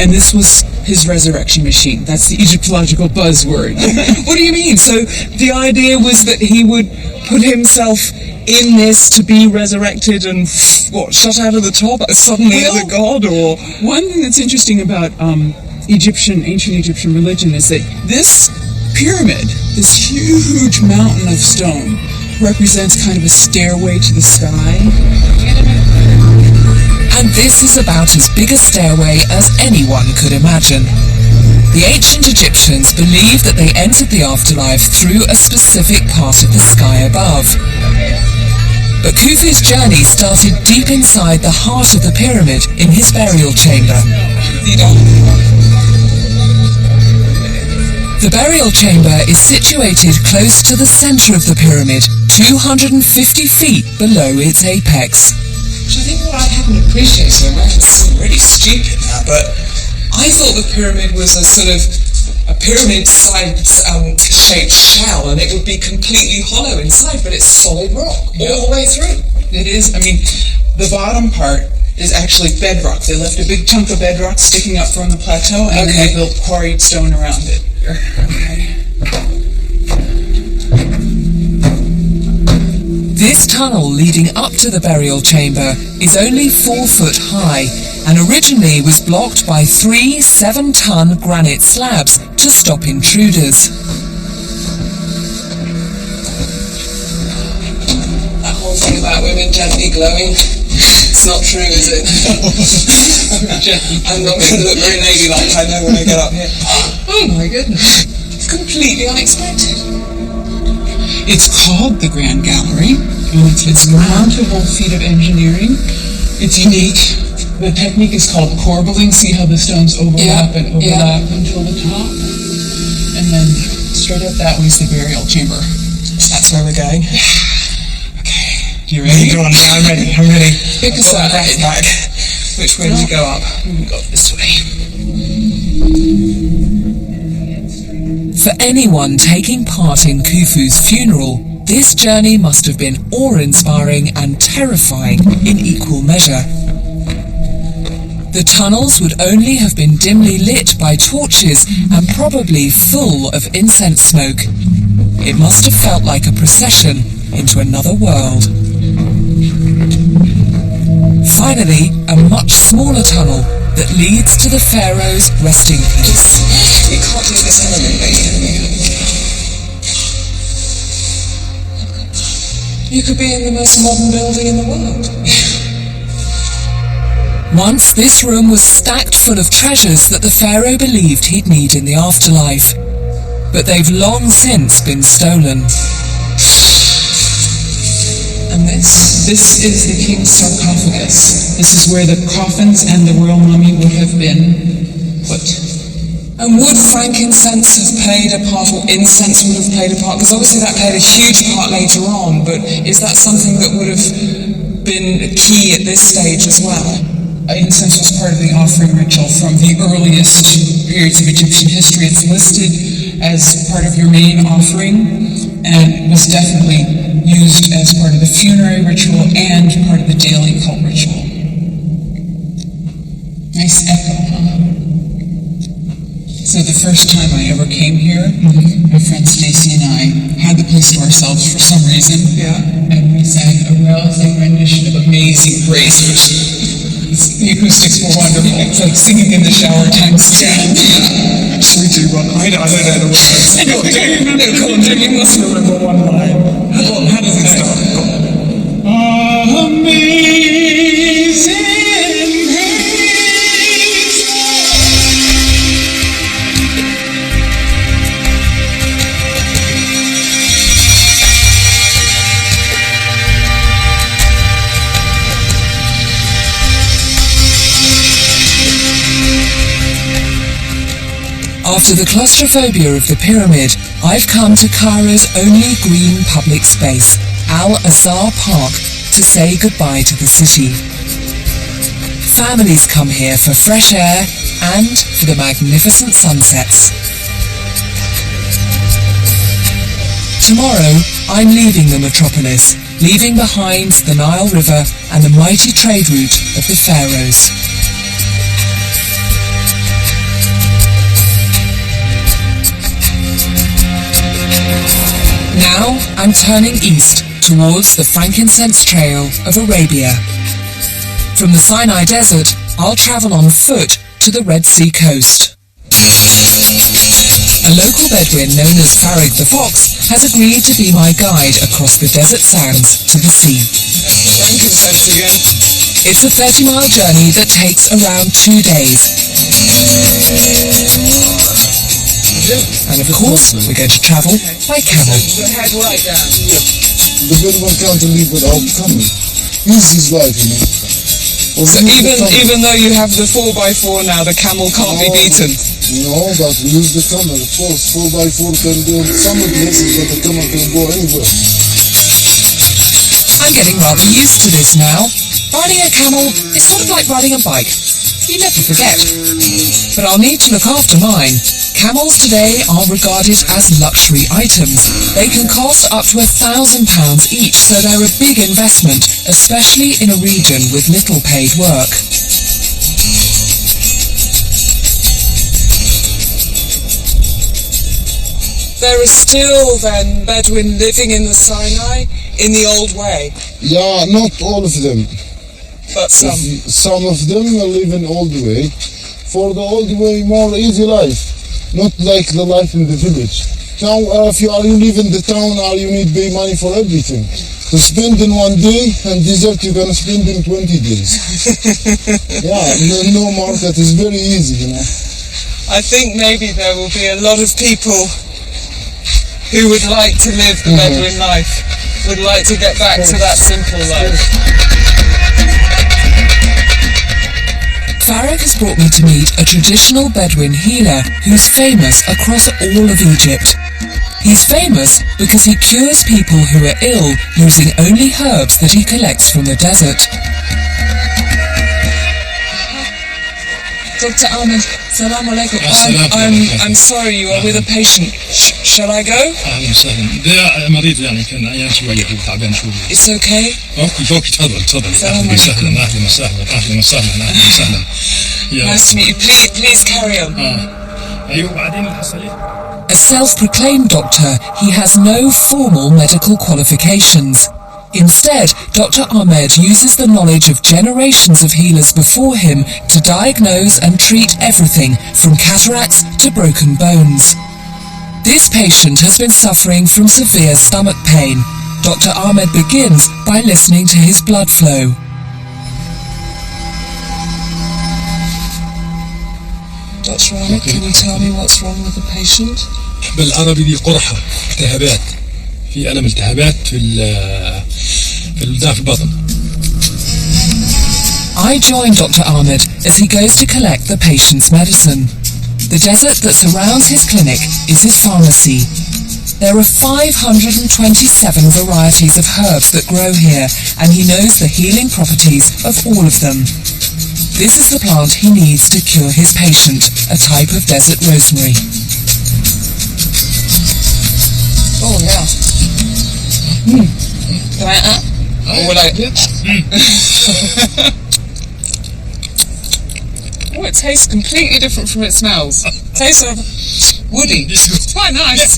[SPEAKER 9] and this was his resurrection machine. That's the Egyptological buzzword.
[SPEAKER 2] What do you mean? So the idea was that he would put himself in this to be resurrected and, shot out of the top suddenly as a god, or?
[SPEAKER 9] One thing that's interesting about ancient Egyptian religion is that this pyramid, this huge mountain of stone, represents kind of a stairway to the sky.
[SPEAKER 1] And this is about as big a stairway as anyone could imagine. The ancient Egyptians believed that they entered the afterlife through a specific part of the sky above. But Khufu's journey started deep inside the heart of the pyramid in his burial chamber. The burial chamber is situated close to the center of the pyramid, 250 feet below its apex.
[SPEAKER 2] I think what I haven't appreciated, and it's really stupid now, but I thought the pyramid was a sort of a pyramid-sized shaped shell, and it would be completely hollow inside, but it's solid rock all the way through.
[SPEAKER 9] It is. I mean, the bottom part is actually bedrock. They left a big chunk of bedrock sticking up from the plateau, and they built quarried stone around it.
[SPEAKER 1] This tunnel leading up to the burial chamber is only 4 foot high and originally was blocked by 3 7-ton granite slabs to stop intruders.
[SPEAKER 2] That whole thing about women gently glowing, it's not true, is it? I'm not going to look very ladylike, I know when I get up here. Oh my goodness, completely unexpected.
[SPEAKER 9] It's called the Grand Gallery, and it's a remarkable feat of engineering. It's unique. The technique is called corbelling. See how the stones overlap and overlap until the top? And then straight up that way is the burial chamber.
[SPEAKER 2] That's where we're going.
[SPEAKER 9] Okay. You ready?
[SPEAKER 2] Go on, yeah, I'm ready.
[SPEAKER 9] Pick us up.
[SPEAKER 2] Back. Which way do we go up?
[SPEAKER 9] We go this way.
[SPEAKER 1] For anyone taking part in Khufu's funeral, this journey must have been awe-inspiring and terrifying in equal measure. The tunnels would only have been dimly lit by torches and probably full of incense smoke. It must have felt like a procession into another world. Finally, a much smaller tunnel that leads to the pharaoh's resting place.
[SPEAKER 2] You can't do this elegantly. You could be in the most modern building in the world.
[SPEAKER 1] Once this room was stacked full of treasures that the pharaoh believed he'd need in the afterlife. But they've long since been stolen.
[SPEAKER 2] And this
[SPEAKER 9] is the king's sarcophagus. This is where the coffins and the royal mummy would have been put.
[SPEAKER 2] And would frankincense have played a part, or incense would have played a part? Because obviously that played a huge part later on, but is that something that would have been key at this stage as well?
[SPEAKER 9] Incense was part of the offering ritual from the earliest periods of Egyptian history. It's listed as part of your main offering and was definitely used as part of the funerary ritual and part of the daily cult ritual. Nice echo, huh? So the first time I ever came here, my friend Stacy and I had the place to ourselves for some reason, and we sang a rousing rendition of Amazing Grace, which the acoustics were wonderful. It's like singing in the shower times 10.
[SPEAKER 2] Should we do one? I don't know the words. No, come on, Jim, you must remember one line. How does it start?
[SPEAKER 9] Amazing.
[SPEAKER 1] After the claustrophobia of the pyramid, I've come to Cairo's only green public space, Al Azhar Park, to say goodbye to the city. Families come here for fresh air and for the magnificent sunsets. Tomorrow, I'm leaving the metropolis, leaving behind the Nile River and the mighty trade route of the pharaohs. Now I'm turning east towards the Frankincense Trail of Arabia. From the Sinai Desert, I'll travel on foot to the Red Sea coast. A local Bedouin known as Farid the Fox has agreed to be my guide across the desert sands to the sea.
[SPEAKER 2] Frankincense again.
[SPEAKER 1] It's a 30-mile journey that takes around 2 days. And of course, we're going to travel by camel.
[SPEAKER 2] Head right down.
[SPEAKER 7] The Bedouin can't live without camel. He's his life, you know.
[SPEAKER 2] So even though you have the 4x4 now, the camel can't be beaten?
[SPEAKER 7] No, but we use the camel, of course. 4x4 can go in some places, but the camel can go anywhere.
[SPEAKER 1] I'm getting rather used to this now. Riding a camel is sort of like riding a bike. You never forget. But I'll need to look after mine. Camels today are regarded as luxury items. They can cost up to £1,000 each, so they're a big investment, especially in a region with little paid work.
[SPEAKER 2] There are still then Bedouin living in the Sinai in the old way?
[SPEAKER 7] Yeah, not all of them.
[SPEAKER 2] But some?
[SPEAKER 7] Some of them live in old way. For the old way, more easy life. Not like the life in the village. Now, if you live in the town, you need to pay money for everything. To spend in 1 day, and dessert you can spend in 20 days. Yeah, no market is very easy, you know.
[SPEAKER 2] I think maybe there will be a lot of people who would like to live the Bedouin life, would like to get back to that simple life.
[SPEAKER 1] Farag has brought me to meet a traditional Bedouin healer who's famous across all of Egypt. He's famous because he cures people who are ill using only herbs that he collects from the desert.
[SPEAKER 2] Dr. Ahmed, Salam alaikum. I'm sorry, you are with a patient. Shall I go?
[SPEAKER 3] اهلا وسهلا. ده مريض يعني كان عيان شويه هو تعبان شويه.
[SPEAKER 2] It's okay.
[SPEAKER 3] اوكي تفضل.
[SPEAKER 2] السلام عليكم.
[SPEAKER 3] اهلا وسهلا.
[SPEAKER 2] Nice to meet you. Please carry on.
[SPEAKER 3] ايوه بعدين اللي حصل ايه؟
[SPEAKER 1] A self-proclaimed doctor, he has no formal medical qualifications. Instead, Dr. Ahmed uses the knowledge of generations of healers before him to diagnose and treat everything from cataracts to broken bones. This patient has been suffering from severe stomach pain. Dr. Ahmed begins by listening to his blood flow.
[SPEAKER 2] Dr. Ahmed, can you tell me what's wrong with the patient?
[SPEAKER 3] بالعربي دي قرحه التهابات. في ألم التهابات في البطن.
[SPEAKER 1] I join Dr. Ahmed as he goes to collect the patient's medicine. The desert that surrounds his clinic is his pharmacy. There are 527 varieties of herbs that grow here, and he knows the healing properties of all of them. This is the plant he needs to cure his patient, a type of desert rosemary.
[SPEAKER 2] Oh, yeah. Can I add? Or will I? Oh, it tastes completely different from it smells. Tastes sort of woody. It's quite nice.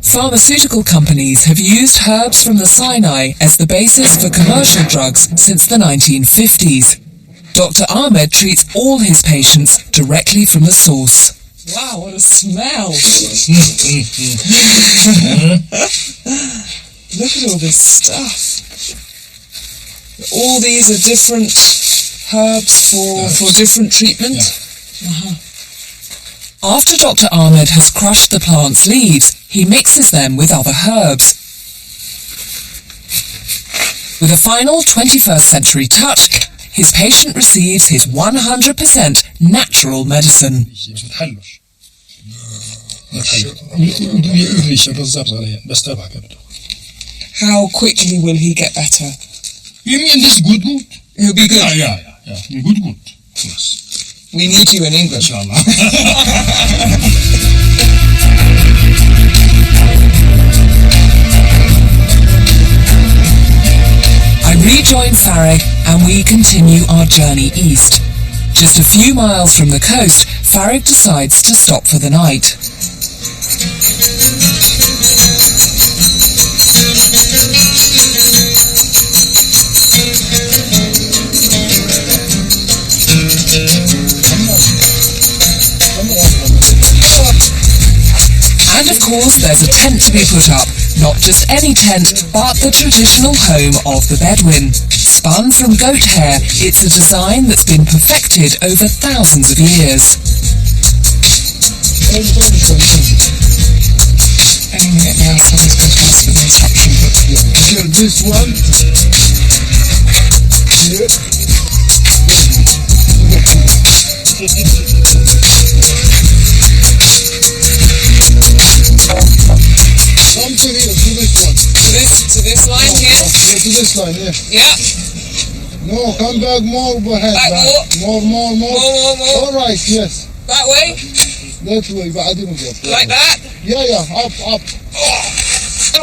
[SPEAKER 1] Pharmaceutical companies have used herbs from the Sinai as the basis for commercial drugs since the 1950s. Dr. Ahmed treats all his patients directly from the source.
[SPEAKER 2] Wow, what a smell! Look at all this stuff. All these are different herbs for different treatment?
[SPEAKER 1] After Dr. Ahmed has crushed the plant's leaves, he mixes them with other herbs. With a final 21st century touch, his patient receives his 100% natural medicine.
[SPEAKER 2] How quickly will he get better?
[SPEAKER 3] You mean this good?
[SPEAKER 2] He'll be good.
[SPEAKER 3] Yeah. Good. Yes.
[SPEAKER 2] We need you in England.
[SPEAKER 3] Inshallah.
[SPEAKER 1] I rejoin Farag and we continue our journey east. Just a few miles from the coast, Farag decides to stop for the night. And of course, there's a tent to be put up. Not just any tent, but the traditional home of the Bedouin. Spun from goat hair, it's a design that's been perfected over thousands of years.
[SPEAKER 7] Any minute now, someone's going to ask for the instruction book. Here, this one. Here. Come to here, to this one.
[SPEAKER 2] To this line here?
[SPEAKER 7] Yeah, to this line, yeah.
[SPEAKER 2] Yeah.
[SPEAKER 7] No, come back more behind.
[SPEAKER 2] Back
[SPEAKER 7] more.
[SPEAKER 2] More.
[SPEAKER 7] All right, yes.
[SPEAKER 2] That way?
[SPEAKER 7] That way, but I didn't get
[SPEAKER 2] Like that?
[SPEAKER 7] Yeah, up.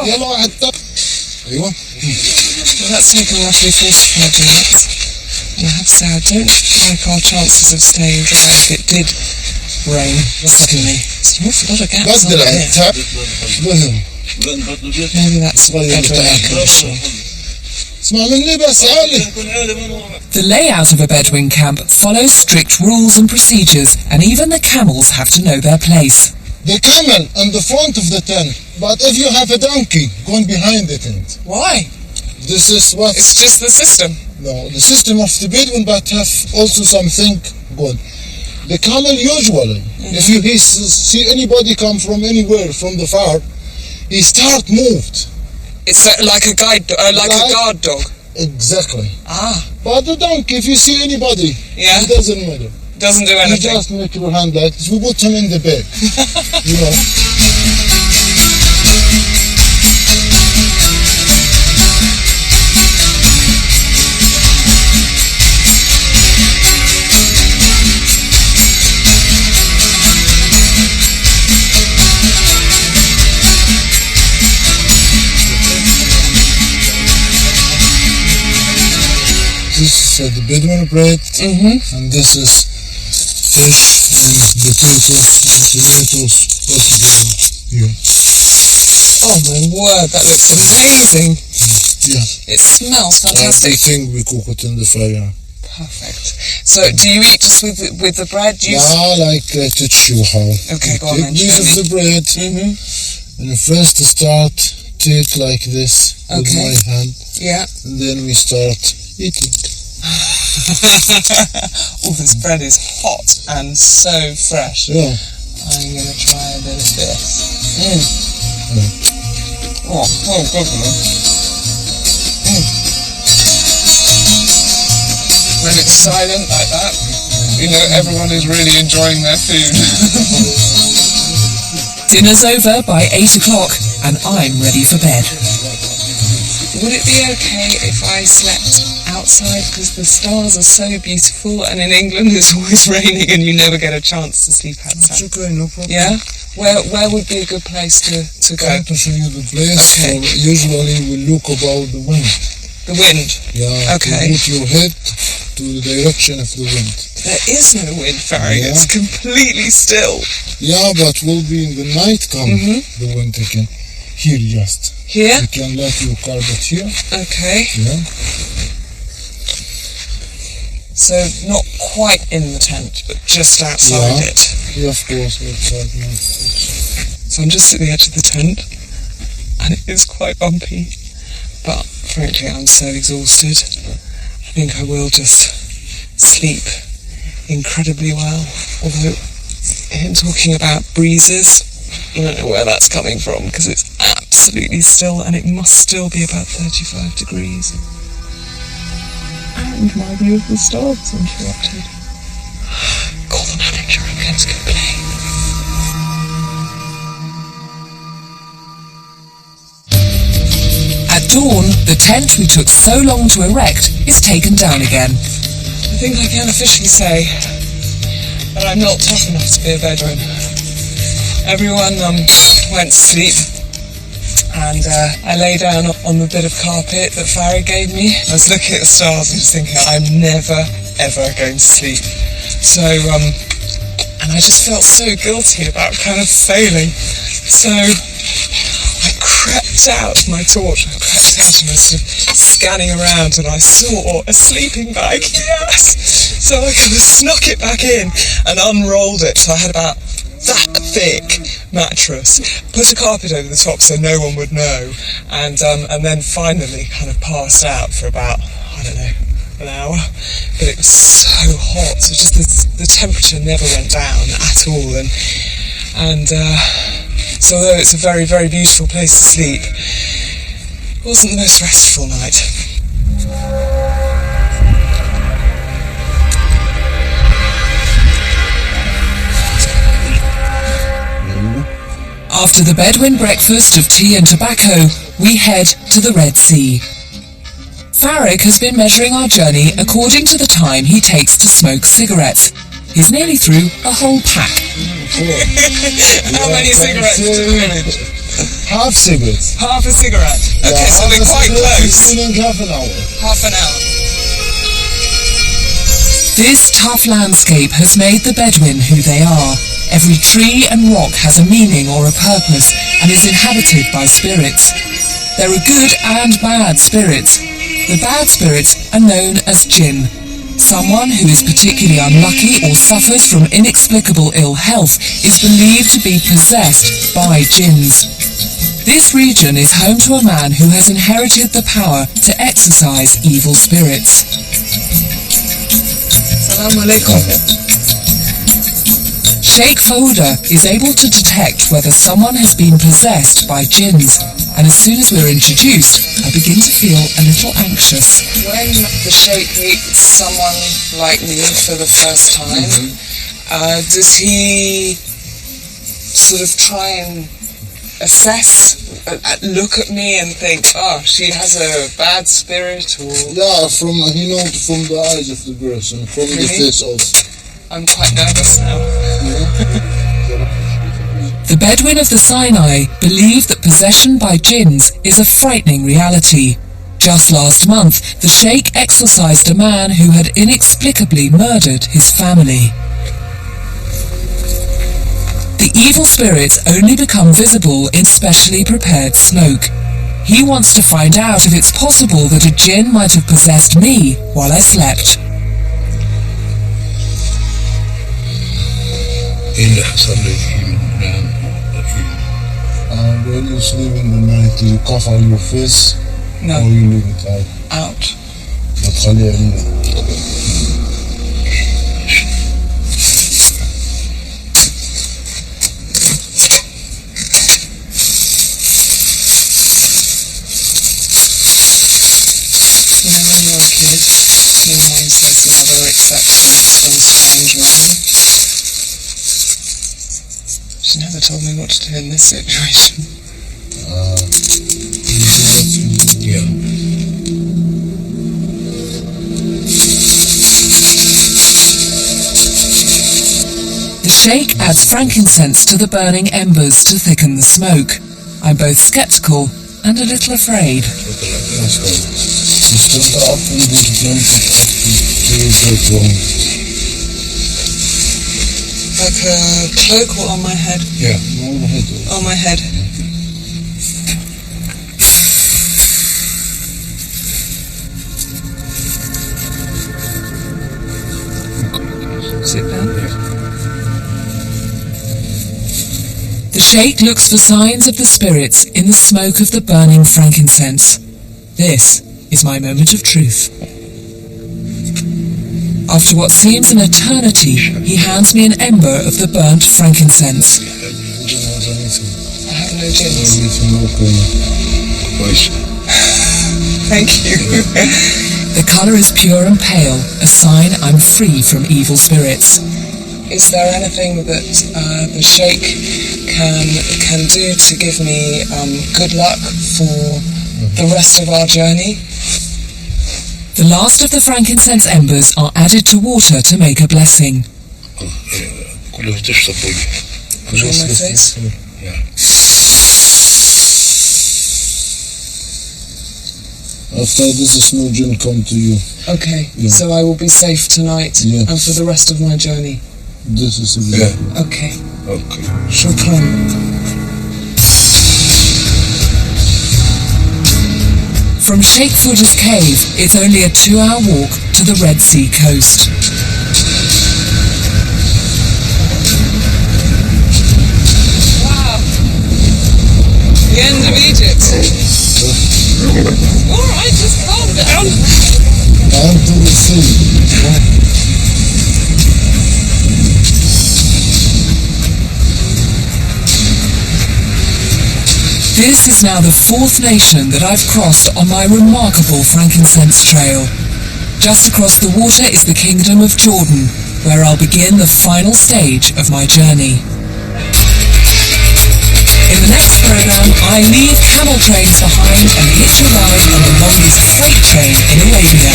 [SPEAKER 7] يلا واحد ايوه.
[SPEAKER 2] Well, that's taken roughly 45 minutes. And I have to say, I don't like our chances of staying dry if it did rain suddenly. It's an awful lot of gaps on here. Maybe that's better air conditioning.
[SPEAKER 7] اسمع مني بس عالي.
[SPEAKER 1] The layout of a Bedouin camp follows strict rules and procedures, and even the camels have to know their place.
[SPEAKER 7] The camel in the front of the tent, but if you have a donkey going behind the tent.
[SPEAKER 2] Why?
[SPEAKER 7] This is what...
[SPEAKER 2] It's just the system.
[SPEAKER 7] No, the system of the Bedouin, but have also something good. The camel usually, if you see anybody come from anywhere, from the far, he start moved.
[SPEAKER 2] It's like a guide, like a guard dog.
[SPEAKER 7] Exactly.
[SPEAKER 2] Ah.
[SPEAKER 7] But the donkey, if you see anybody,
[SPEAKER 2] yeah,
[SPEAKER 7] it doesn't matter.
[SPEAKER 2] Doesn't do anything.
[SPEAKER 7] You just make your hand like this. We put him in the bed. You know. This is the Bedouin bread, and this is fish and potatoes and tomatoes put together here.
[SPEAKER 2] Oh my word, that looks amazing.
[SPEAKER 7] Yeah.
[SPEAKER 2] It smells fantastic.
[SPEAKER 7] Everything we cook it in the fire.
[SPEAKER 2] Perfect. So do you eat just with the bread?
[SPEAKER 7] Like teach you how.
[SPEAKER 2] Okay, go on then.
[SPEAKER 7] Take piece of the bread, and first start take like this with my hand.
[SPEAKER 2] Yeah.
[SPEAKER 7] And then we start eating.
[SPEAKER 2] All this bread is hot and so fresh.
[SPEAKER 7] Yeah.
[SPEAKER 2] I'm going to try a bit of this. Oh, good man. When it's silent like that, you know everyone is really enjoying their food.
[SPEAKER 1] Dinner's over by 8 o'clock, and I'm ready for bed.
[SPEAKER 2] Would it be okay if I slept outside, because the stars are so beautiful, and in England it's always raining and you never get a chance to sleep outside?
[SPEAKER 7] That's okay, no problem.
[SPEAKER 2] Yeah? Where would be a good place to go?
[SPEAKER 7] To show you the place.
[SPEAKER 2] Okay.
[SPEAKER 7] So usually we look about the wind.
[SPEAKER 2] The wind?
[SPEAKER 7] Yeah.
[SPEAKER 2] Okay.
[SPEAKER 7] Put your head to the direction of the wind.
[SPEAKER 2] There is no wind, Farry.
[SPEAKER 7] Yeah.
[SPEAKER 2] It's completely still.
[SPEAKER 7] Yeah, but will be in the night come the wind again. Here just.
[SPEAKER 2] Here?
[SPEAKER 7] You can let your carpet here.
[SPEAKER 2] Okay.
[SPEAKER 7] Yeah.
[SPEAKER 2] So not quite in the tent, but just outside it.
[SPEAKER 7] Yeah, of course, outside.
[SPEAKER 2] So I'm just at the edge of the tent, and it is quite bumpy. But frankly, I'm so exhausted. I think I will just sleep incredibly well. Although, in talking about breezes, I don't know where that's coming from, because it's absolutely still, and it must still be about 35 degrees. And my view of the stars is interrupted. Call the manager, I'm going to complain.
[SPEAKER 1] At dawn, the tent we took so long to erect is taken down again.
[SPEAKER 2] I think I can officially say that I'm not tough enough to be a Bedouin. Everyone went to sleep, and I lay down on the bit of carpet that Farry gave me. I was looking at the stars and just thinking, I'm never, ever going to sleep. So, and I just felt so guilty about kind of failing. So I crept out my torch, I crept out and I was sort of scanning around, and I saw a sleeping bag, yes! So I kind of snuck it back in and unrolled it. So I had about that thick mattress, put a carpet over the top so no one would know, and then finally kind of passed out for about, I don't know, an hour. But it was so hot, so just the temperature never went down at all, and so although it's a very, very beautiful place to sleep, it wasn't the most restful night.
[SPEAKER 1] After the Bedouin breakfast of tea and tobacco, we head to the Red Sea. Farag has been measuring our journey according to the time he takes to smoke cigarettes. He's nearly through a whole pack.
[SPEAKER 2] How many cigarettes do we manage?
[SPEAKER 7] Half cigarettes.
[SPEAKER 2] Half a cigarette. Okay, so we're quite close.
[SPEAKER 7] Half an hour.
[SPEAKER 2] Half an hour.
[SPEAKER 1] This tough landscape has made the Bedouin who they are. Every tree and rock has a meaning or a purpose and is inhabited by spirits. There are good and bad spirits. The bad spirits are known as jinn. Someone who is particularly unlucky or suffers from inexplicable ill health is believed to be possessed by jinns. This region is home to a man who has inherited the power to exorcise evil spirits.
[SPEAKER 2] Assalamu alaikum.
[SPEAKER 1] Sheikh Fouda is able to detect whether someone has been possessed by jinns, and as soon as we're introduced, I begin to feel a little anxious.
[SPEAKER 2] When the Sheikh meets someone like me for the first time, does he sort of try and assess, look at me and think, oh, she has a bad spirit, or...
[SPEAKER 7] Yeah, he knows from the eyes of the person, from the face also.
[SPEAKER 2] I'm quite nervous now.
[SPEAKER 1] The Bedouin of the Sinai believe that possession by jinns is a frightening reality. Just last month, the Sheikh exorcised a man who had inexplicably murdered his family. The evil spirits only become visible in specially prepared smoke. He wants to find out if it's possible that a jinn might have possessed me while I slept.
[SPEAKER 7] When you sleep in the night, you cover your face,
[SPEAKER 2] No.
[SPEAKER 7] or you leave it out.
[SPEAKER 2] Out.
[SPEAKER 7] بتخليها لنا.
[SPEAKER 2] When you're a kid, your mind says the mother accepts you from strange men. She never told me what to do in this situation.
[SPEAKER 7] Yeah.
[SPEAKER 1] The Sheikh adds frankincense to the burning embers to thicken the smoke. I'm both skeptical and a little afraid.
[SPEAKER 7] You stand up and do the blanket to your
[SPEAKER 2] Like a cloak or on my head?
[SPEAKER 7] Yeah, on the head.
[SPEAKER 2] On my head. Sit down.
[SPEAKER 1] The Sheikh looks for signs of the spirits in the smoke of the burning frankincense. This is my moment of truth. After what seems an eternity, he hands me an ember of the burnt frankincense.
[SPEAKER 2] I have no gins. Thank you.
[SPEAKER 1] The colour is pure and pale, a sign I'm free from evil spirits.
[SPEAKER 2] Is there anything that the Sheikh can do to give me good luck for the rest of our journey?
[SPEAKER 1] The last of the frankincense embers are added to water to make a blessing.
[SPEAKER 2] On my face?
[SPEAKER 7] After this, a snow jinn come to you.
[SPEAKER 2] Okay,
[SPEAKER 7] Yeah.
[SPEAKER 2] so I will be safe tonight
[SPEAKER 7] Yeah.
[SPEAKER 2] and for the rest of my journey.
[SPEAKER 7] This is exactly.
[SPEAKER 2] Okay.
[SPEAKER 7] Okay.
[SPEAKER 2] Shukran.
[SPEAKER 1] From Sheikh Fouda's cave, it's only a 2-hour walk to the Red Sea coast.
[SPEAKER 2] Wow. end of Egypt. Alright, just calm down.
[SPEAKER 7] And to the sea.
[SPEAKER 1] This is now the fourth nation that I've crossed on my remarkable frankincense trail. Just across the water is the Kingdom of Jordan, where I'll begin the final stage of my journey. In the next program, I leave camel trains behind and hitch a ride on the longest freight train in Arabia.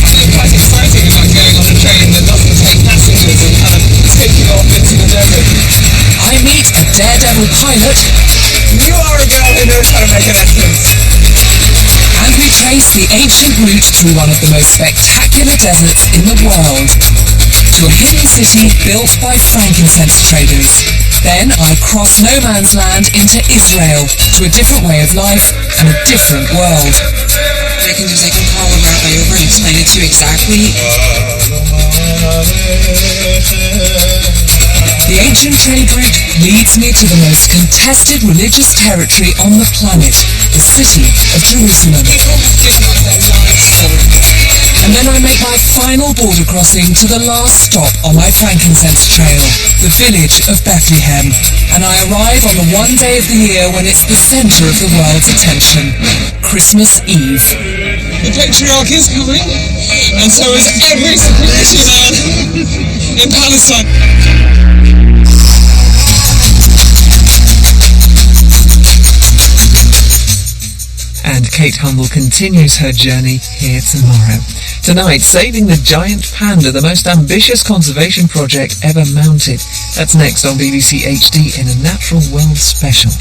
[SPEAKER 2] Something quite exciting about going on a train that doesn't take passengers and kind of take you off into the desert.
[SPEAKER 1] I meet a daredevil pilot.
[SPEAKER 2] You are a girl who knows how to make an entrance.
[SPEAKER 1] And we trace the ancient route through one of the most spectacular deserts in the world, to a hidden city built by frankincense traders. Then I cross no man's land into Israel, to a different way of life and a different world.
[SPEAKER 9] What I can do is I can call a rabbi over and explain it to you exactly.
[SPEAKER 1] The ancient trade route leads me to the most contested religious territory on the planet, the city of Jerusalem.
[SPEAKER 2] People have given up their lives for it.
[SPEAKER 1] And then I make my final border crossing to the last stop on my frankincense trail, the village of Bethlehem. And I arrive on the one day of the year when it's the centre of the world's attention, Christmas Eve.
[SPEAKER 2] The patriarch is coming, and so is every security man in Palestine.
[SPEAKER 1] And Kate Humble continues her journey here tomorrow. Tonight, saving the giant panda, the most ambitious conservation project ever mounted. That's next on BBC HD in a Natural World special.